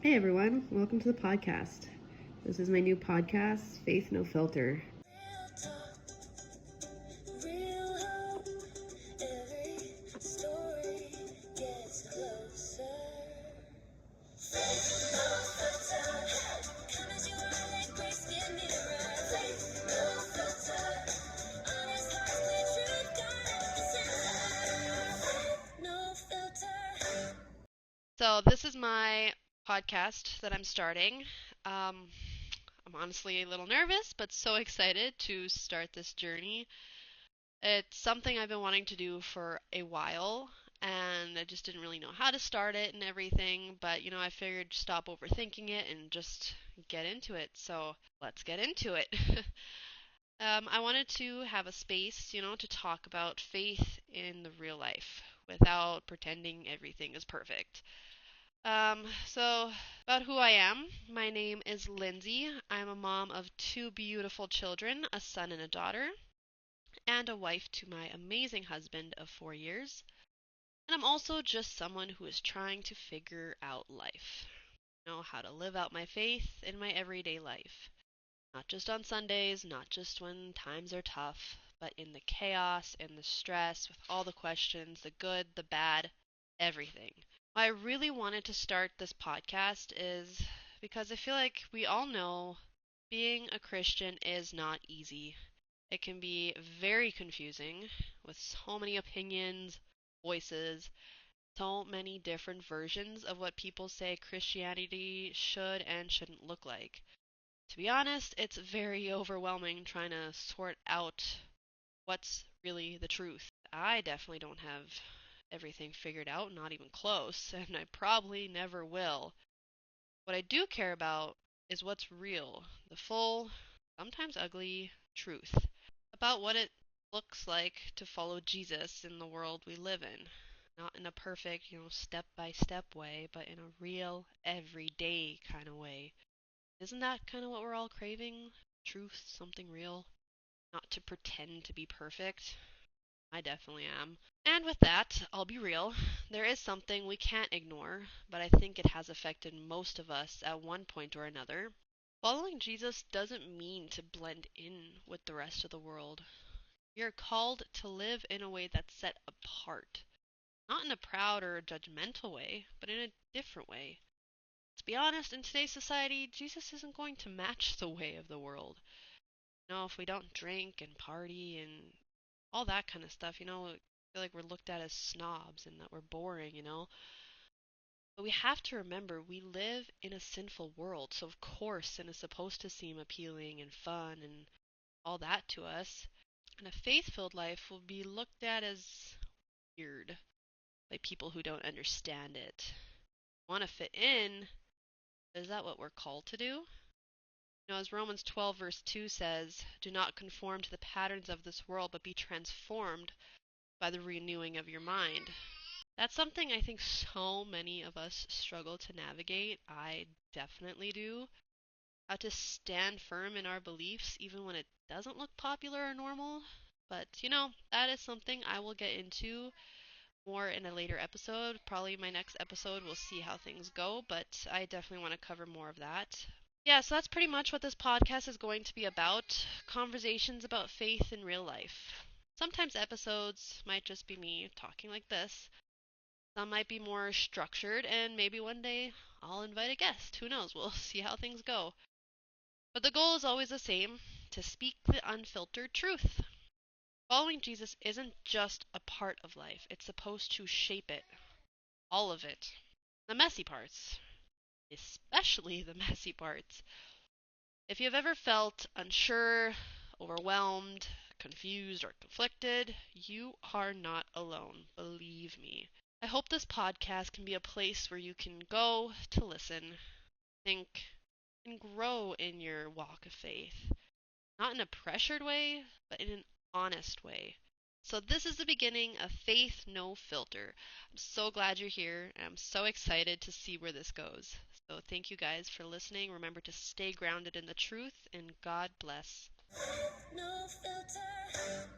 Hey everyone, welcome to the podcast. This is my new podcast, Faith No Filter. So, this is my podcast that I'm starting. Um, I'm honestly a little nervous, but so excited to start this journey. It's something I've been wanting to do for a while, and I just didn't really know how to start it and everything. But, I figured stop overthinking it and just get into it. So, let's get into it. I wanted to have a space, to talk about faith in the real life without pretending everything is perfect. So about who I am. My name is Lindsay. I'm a mom of two beautiful children, a son and a daughter, and a wife to my amazing husband of 4 years. And I'm also just someone who is trying to figure out life. Know how to live out my faith in my everyday life. Not just on Sundays, not just when times are tough, but in the chaos and the stress with all the questions, the good, the bad, everything. Why I really wanted to start this podcast is because I feel like we all know being a Christian is not easy. It can be very confusing with so many opinions, voices, so many different versions of what people say Christianity should and shouldn't look like. To be honest, it's very overwhelming trying to sort out what's really the truth. I definitely don't have everything figured out, not even close, and I probably never will. What I do care about is what's real, the full, sometimes ugly, truth about what it looks like to follow Jesus in the world we live in. Not in a perfect, step by step way, but in a real, everyday kind of way. Isn't that kind of what we're all craving? Truth, something real? Not to pretend to be perfect. I definitely am. And with that, I'll be real. There is something we can't ignore, but I think it has affected most of us at one point or another. Following Jesus doesn't mean to blend in with the rest of the world. You're called to live in a way that's set apart. Not in a proud or judgmental way, but in a different way. To be honest, in today's society, Jesus isn't going to match the way of the world. If we don't drink and party and all that kind of stuff, I feel like we're looked at as snobs and that we're boring. But we have to remember we live in a sinful world, so of course sin is supposed to seem appealing and fun and all that to us. And a faith-filled life will be looked at as weird by people who don't understand it. Want to fit in? Is that what we're called to do? As Romans 12 verse 2 says, do not conform to the patterns of this world, but be transformed by the renewing of your mind. That's something I think so many of us struggle to navigate. I definitely do. How to stand firm in our beliefs even when it doesn't look popular or normal. But, that is something I will get into more in a later episode. Probably my next episode, we'll see how things go, but I definitely want to cover more of that. Yeah, so that's pretty much what this podcast is going to be about, conversations about faith in real life. Sometimes episodes might just be me talking like this. Some might be more structured, and maybe one day I'll invite a guest. Who knows? We'll see how things go. But the goal is always the same, to speak the unfiltered truth. Following Jesus isn't just a part of life, it's supposed to shape it. All of it. The messy parts. Especially the messy parts. If you've ever felt unsure, overwhelmed, confused, or conflicted, you are not alone. Believe me. I hope this podcast can be a place where you can go to listen, think, and grow in your walk of faith. Not in a pressured way, but in an honest way. So, this is the beginning of Faith No Filter. I'm so glad you're here, and I'm so excited to see where this goes. So, thank you guys for listening. Remember to stay grounded in the truth, and God bless. No filter.